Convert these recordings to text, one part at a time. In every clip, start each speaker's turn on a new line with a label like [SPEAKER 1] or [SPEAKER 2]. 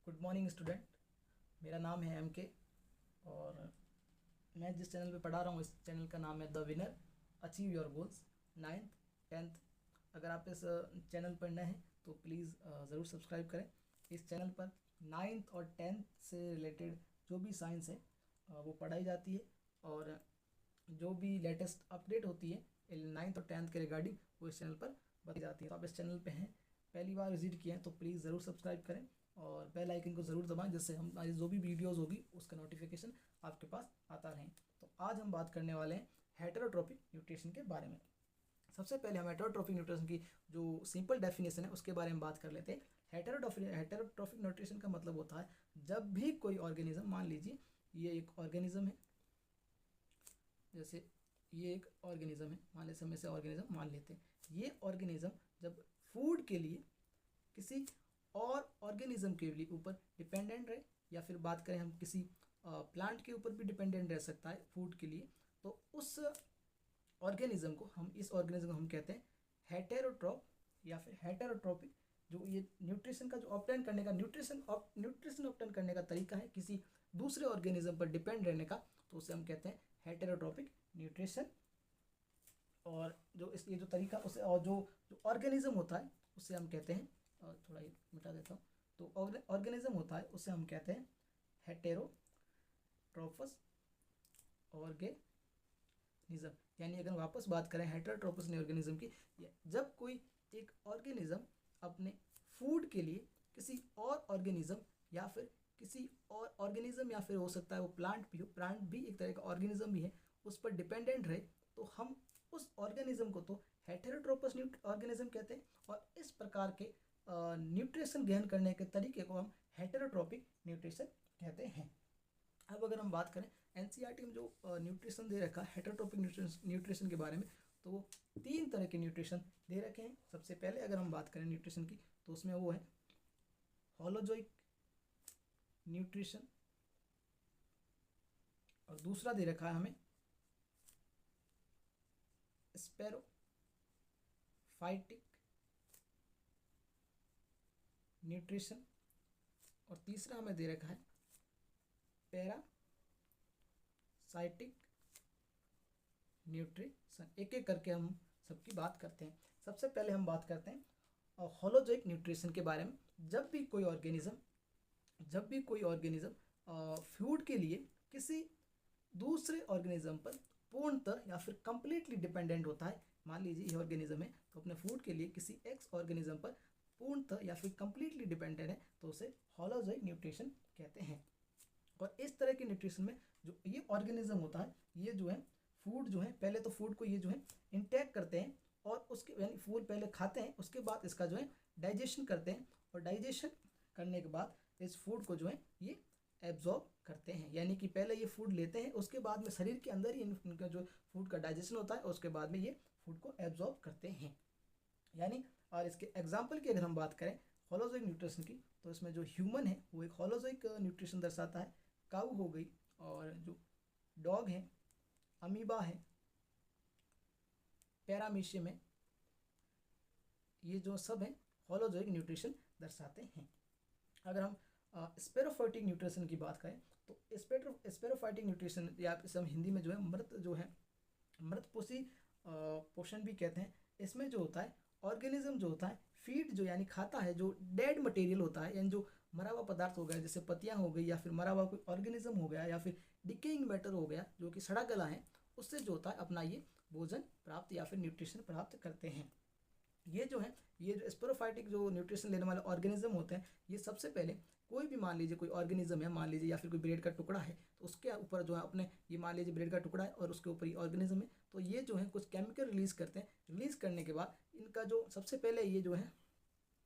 [SPEAKER 1] Good morning student. मेरा नाम है एम के और मैं जिस चैनल पे पढ़ा रहा हूँ इस चैनल का नाम है the winner achieve your goals 9th 10th। अगर आप इस चैनल पर नए हैं तो प्लीज़ ज़रूर सब्सक्राइब करें। इस चैनल पर 9th और 10th से रिलेटेड जो भी साइंस है वो पढ़ाई जाती है और जो भी लेटेस्ट अपडेट होती है 9th और 10th के रिगार्डिंग वो इस चैनल पर बताई जाती है। तो आप इस चैनल पे हैं, पहली बार विजिट किए हैं तो प्लीज़ ज़रूर सब्सक्राइब करें और बेल आइकन को ज़रूर दबाएं जिससे हमारी जो भी वीडियोस होगी उसका नोटिफिकेशन आपके पास आता रहे। तो आज हम बात करने वाले हैं हेटेरोट्रोपिक न्यूट्रिशन के बारे में। सबसे पहले हम हेटेरोट्रोपिक न्यूट्रिशन की जो सिंपल डेफिनेशन है उसके बारे में बात कर लेते हैं। हेटेरोट्रोपिक न्यूट्रिशन का मतलब होता है जब भी कोई ऑर्गेनिज्म, मान लीजिए ये एक ऑर्गेनिज्म है, जैसे ये एक ऑर्गेनिज्म है, मान लेते हम इसे ऑर्गेनिज्म मान लेते हैं। ये ऑर्गेनिज्म जब फूड के लिए किसी और ऑर्गेनिज्म के लिए ऊपर डिपेंडेंट रहे, या फिर बात करें हम किसी प्लांट के ऊपर भी डिपेंडेंट रह सकता है फूड के लिए, तो उस ऑर्गेनिज्म को हम कहते हैं हेटेरोट्रोप या फिर हेटेरोट्रोपिक। जो ये न्यूट्रिशन का जो ऑब्टेन करने का न्यूट्रिशन ऑब्टेन करने का तरीका है किसी दूसरे ऑर्गेनिज्म पर डिपेंड रहने का, तो उसे हम कहते हैं हेटेरोट्रोपिक न्यूट्रिशन। और जो ये जो तरीका उसे और जो ऑर्गेनिज्म होता है उसे हम कहते हैं, थोड़ा ये मिटा देता हूँ, तो ऑर्गेनिज्म होता है उसे हम कहते हैं हेटेरोट्रोपस ऑर्गेनिज्म। यानी अगर वापस बात करें हेटेरोट्रोपस ऑर्गेनिज्म की, जब कोई एक ऑर्गेनिज्म अपने फूड के लिए किसी और ऑर्गेनिज्म या फिर किसी और ऑर्गेनिज्म, या फिर हो सकता है वो प्लांट भी एक तरह का ऑर्गेनिज्म भी है, उस पर डिपेंडेंट रहे, तो हम उस ऑर्गेनिज्म को तो हेटेरोट्रोपस ऑर्गेनिज्म कहते हैं। और इस प्रकार के न्यूट्रिशन ग्रहण करने के तरीके को हम हेटेरोट्रोपिक न्यूट्रिशन कहते हैं। अब अगर हम बात करें एनसीईआरटी में जो न्यूट्रिशन दे रखा है हेटेरोट्रोपिक न्यूट्रिशन के बारे में, तो वो 3 तरह के न्यूट्रिशन दे रखे हैं। सबसे पहले अगर हम बात करें न्यूट्रिशन की तो उसमें वो है होलोजोइक न्यूट्रिशन, और दूसरा दे रखा है हमें स्पेरोफाइटिक न्यूट्रिशन, और तीसरा हमें दे रखा है पैरासाइटिक न्यूट्रिशन। एक एक करके हम सबकी बात करते हैं। सबसे पहले हम बात करते हैं होलोजोइक न्यूट्रिशन के बारे में। जब भी कोई ऑर्गेनिज्म फूड के लिए किसी दूसरे ऑर्गेनिज्म पर पूर्णतः या फिर कंप्लीटली डिपेंडेंट होता है, मान लीजिए ये ऑर्गेनिज्म है तो अपने फूड के लिए किसी एक्स ऑर्गेनिज्म पर पूर्णतः या फिर कंप्लीटली डिपेंडेंट है, तो उसे होलोजोइक न्यूट्रिशन कहते हैं। और इस तरह के न्यूट्रिशन में जो ये ऑर्गेनिज्म होता है, ये जो है फूड जो है, पहले तो फूड को ये जो है इंटेक करते हैं और उसके यानी फूड पहले खाते हैं, उसके बाद इसका जो है डाइजेशन करते हैं, और डाइजेशन करने के बाद इस फूड को जो है ये एब्जॉर्ब करते हैं। यानी कि पहले ये फूड लेते हैं, उसके बाद में शरीर के अंदर ही इनका जो फूड का डाइजेशन होता है, और उसके बाद में ये फूड को एब्जॉर्ब करते हैं। यानी और इसके एग्जाम्पल की अगर हम बात करें होलोजोइक न्यूट्रिशन की, तो इसमें जो ह्यूमन है वो एक होलोजोइक न्यूट्रिशन दर्शाता है। काऊ हो गई, और जो डॉग है, अमीबा है, पैरामीशियम है, ये जो सब है होलोजोइक न्यूट्रिशन दर्शाते हैं। अगर हम स्पेरोफाइटिक न्यूट्रिशन की बात करें तो स्पेरोफाइटिक न्यूट्रिशन, या इसे हम हिंदी में जो है मृतपोषी पोषण भी कहते हैं। इसमें जो होता है ऑर्गेनिज्म जो होता है फीड जो यानी खाता है जो डेड मटेरियल होता है, यानी जो मरा हुआ पदार्थ हो गया, जैसे पत्तियां हो गई, या फिर मरा हुआ कोई ऑर्गेनिज्म हो गया, या फिर डिकेइंग मैटर हो गया जो कि सड़ा गला है, उससे जो होता है अपना ये भोजन प्राप्त या फिर न्यूट्रिशन प्राप्त करते हैं। ये जो स्पोरोफाइटिक जो न्यूट्रिशन लेने वाले ऑर्गेनिज्म होते हैं, ये सबसे पहले कोई भी, मान लीजिए कोई ऑर्गेनिज्म है, मान लीजिए या फिर कोई ब्रेड का टुकड़ा है, तो उसके ऊपर जो है अपने, ये मान लीजिए ब्रेड का टुकड़ा है और उसके ऊपर ये ऑर्गेनिज्म है, तो ये जो है कुछ केमिकल रिलीज करते हैं। रिलीज करने के बाद इनका जो सबसे पहले ये जो है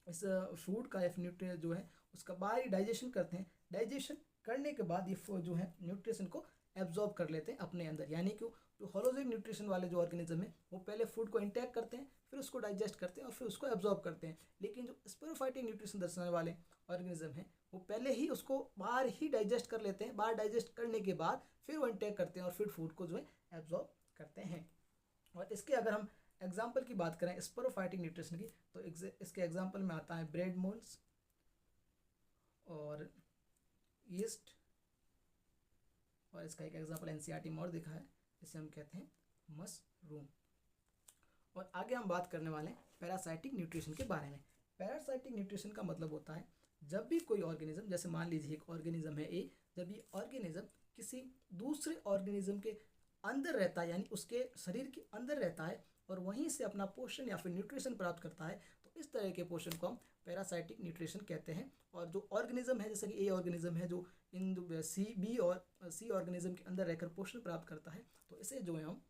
[SPEAKER 1] इस फूड का या न्यूट्रिएंट जो है उसका बाहरी डाइजेशन करते हैं। डाइजेशन करने के बाद ये जो है न्यूट्रिशन को एब्जॉर्ब कर लेते हैं अपने अंदर। यानी कि जो होलोजोइक न्यूट्रिशन वाले जो ऑर्गेनिज्म है वो पहले फूड को इंटेक करते हैं, फिर उसको डाइजेस्ट करते हैं और फिर उसको एब्जॉर्ब करते हैं। लेकिन जो स्पेरोफाइटिक न्यूट्रिशन दर्शाने वाले ऑर्गेनिज्म है वो पहले ही उसको बाहर ही डाइजेस्ट कर लेते हैं। बाहर डाइजेस्ट करने के बाद फिर वो इंटेक करते हैं और फिर फूड को जो है एब्जॉर्ब करते हैं। और इसके अगर हम एग्जाम्पल की बात करें स्पेरोफाइटिक न्यूट्रिशन की, तो इसके एग्जाम्पल में आता है ब्रेड मोल्स और ईस्ट, और इसका एक एग्जांपल एनसीईआरटी में और दिखा है, इसे हम कहते हैं मशरूम। और आगे हम बात करने वाले हैं पैरासाइटिक न्यूट्रिशन के बारे में। पैरासाइटिक न्यूट्रिशन का मतलब होता है जब भी कोई ऑर्गेनिज्म, जैसे मान लीजिए एक ऑर्गेनिज्म है ए, जब ये ऑर्गेनिज्म किसी दूसरे ऑर्गेनिज्म के अंदर रहता है, यानी उसके शरीर के अंदर रहता है और वहीं से अपना पोषण या फिर न्यूट्रिशन प्राप्त करता है, तो इस तरह के पोषण को हम पैरासाइटिक न्यूट्रिशन कहते हैं। और जो ऑर्गेनिज्म है, जैसे कि ए ऑर्गेनिज्म है जो इन सी बी और सी ऑर्गेनिज्म के अंदर रहकर पोषण प्राप्त करता है, तो इसे जो है हम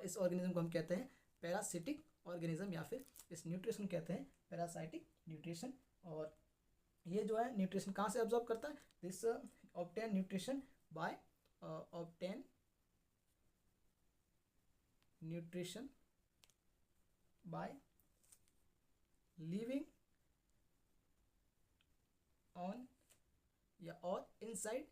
[SPEAKER 1] इस ऑर्गेनिज्म को हम कहते हैं पैरासिटिक ऑर्गेनिज्म, या फिर इस न्यूट्रिशन कहते हैं पैरासाइटिक न्यूट्रिशन। और ये जो है न्यूट्रिशन कहाँ से ऑब्जॉर्व करता है? This obtain nutrition by obtain nutrition by living on या और इनसाइड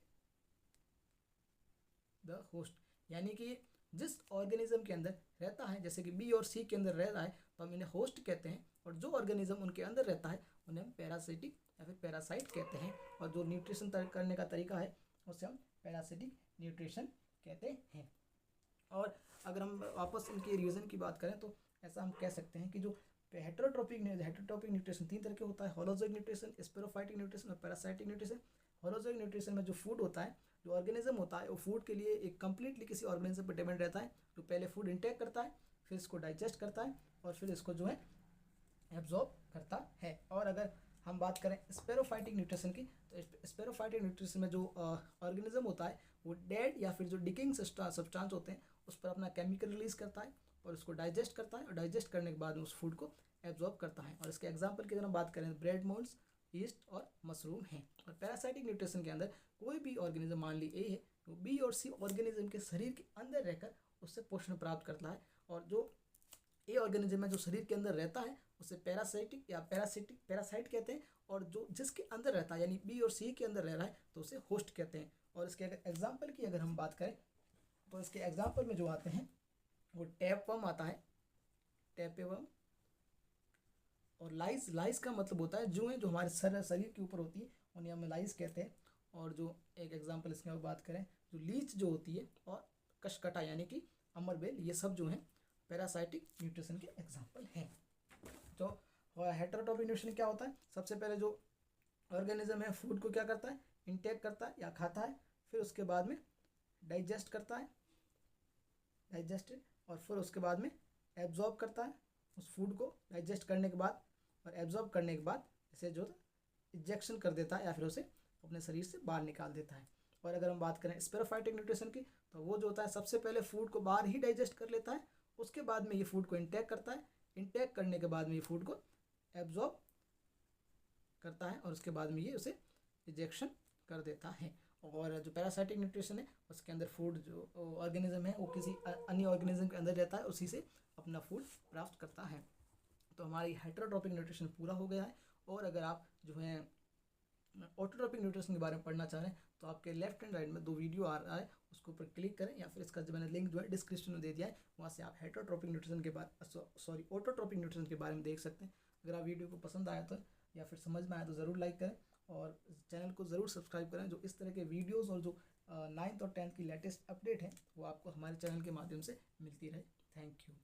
[SPEAKER 1] द होस्ट, यानी कि जिस ऑर्गेनिज्म के अंदर रहता है, जैसे कि बी और सी के अंदर रह रहा है तो हम इन्हें होस्ट कहते हैं, और जो ऑर्गेनिज्म उनके अंदर रहता है उन्हें हम पैरासिटिक या फिर पैरासाइट कहते हैं। और जो न्यूट्रिशन करने का तरीका है उसे हम पैरासिटिक न्यूट्रिशन कहते हैं। और अगर हम वापस इनके रीजन की बात करें तो ऐसा हम कह सकते हैं कि जो हेटेरोट्रोपिक न्यूट्रिशन 3 तरह के होता है: होलोजोइक न्यूट्रिशन, स्पेरोफाइटिक न्यूट्रिशन और पैरासाइटिक न्यूट्रिशन। होलोजोइक न्यूट्रिशन में जो फूड होता है, जो ऑर्गेनिज्म होता है, वो फूड के लिए एक कम्प्लीटली किसी ऑर्गेनिज्म पर डिपेंड रहता है, जो पहले फूड इंटेक करता है, फिर इसको डाइजेस्ट करता है और फिर इसको जो है एब्जॉर्ब करता है। और अगर हम बात करें स्पेरोफाइटिक न्यूट्रिशन की, तो स्पेरोफाइटिक न्यूट्रिशन में जो ऑर्गेनिज्म होता है वो डेड या फिर जो डिकिंग सब्सटेंस होते हैं उस पर अपना केमिकल रिलीज करता है और उसको डाइजेस्ट करता है, और डाइजेस्ट करने के बाद में उस फूड को एब्जॉर्ब करता है। और इसके एग्जाम्पल की अगर हम बात करें, ब्रेड मोल्ड्स, ईस्ट और मशरूम हैं। और पैरासाइटिक न्यूट्रिशन के अंदर कोई भी ऑर्गेनिज्म, मान ली ए है, वो बी और सी ऑर्गेनिज्म के शरीर के अंदर रहकर उससे पोषण प्राप्त करता है, और जो ए ऑर्गेनिज्म है जो शरीर के अंदर रहता है उसे पैरासाइटिक या पैरासाइट कहते हैं, और जो जिसके अंदर रहता है यानी बी और सी के अंदर रह रहा है तो उसे होस्ट कहते हैं। और इसके अगर एग्जाम्पल की अगर हम बात करें तो इसके एग्जाम्पल में जो आते हैं वो टैपवर्म आता है, टैपेवर्म, और लाइस का मतलब होता है जुएं जो हमारे शरीर के ऊपर होती है, उन्हें हम लाइस कहते हैं। और जो एक एग्जाम्पल इसके में बात करें, जो लीच जो होती है और कशकटा यानी कि अमरबेल, ये सब जो हैं पैरासाइटिक न्यूट्रिशन के एग्जाम्पल हैं। तो हेटेरोट्रोपिक न्यूट्रिशन क्या होता है? सबसे पहले जो ऑर्गेनिज्म है फूड को क्या करता है? इंटेक करता है या खाता है, फिर उसके बाद में डाइजेस्ट करता है, डाइजेस्टेड, और फिर उसके बाद में एब्जॉर्ब करता है उस फूड को, डाइजेस्ट करने के बाद और एब्जॉर्ब करने के बाद इसे जो इंजेक्शन कर देता है या फिर उसे अपने शरीर से बाहर निकाल देता है। और अगर हम बात करें स्पेरोफाइटिक न्यूट्रिशन की, तो वो जो होता है सबसे पहले फूड को बाहर ही डाइजेस्ट कर लेता है, उसके बाद में ये फूड को इंटेक करता है, इंटेक करने के बाद में ये फूड को एब्जॉर्ब करता है और उसके बाद में ये उसे इंजेक्शन कर देता है। और जो पैरासाइटिक न्यूट्रिशन है उसके अंदर फूड जो ऑर्गेनिज्म है वो किसी अन्य ऑर्गेनिज्म के अंदर रहता है, उसी से अपना फूड प्राप्त करता है। तो हमारी हेटेरोट्रोपिक न्यूट्रिशन पूरा हो गया है। और अगर आप जो है ऑटोट्रोपिक न्यूट्रिशन के बारे में पढ़ना चाह रहे हैं तो आपके लेफ्ट एंड राइट में 2 वीडियो आ रहा है, उसके ऊपर क्लिक करें, या फिर इसका जो मैंने लिंक जो है डिस्क्रिप्शन में दे दिया है, वहाँ से आप हेटेरोट्रोपिक न्यूट्रिशन के बारे ऑटोट्रोपिक न्यूट्रिशन के बारे में देख सकते हैं। अगर आप वीडियो को पसंद आया तो या फिर समझ में आया तो ज़रूर लाइक करें और चैनल को ज़रूर सब्सक्राइब करें। जो इस तरह के वीडियोज़ और जो 9th और 10th की लेटेस्ट अपडेट है वो आपको हमारे चैनल के माध्यम से मिलती रहे। Thank you.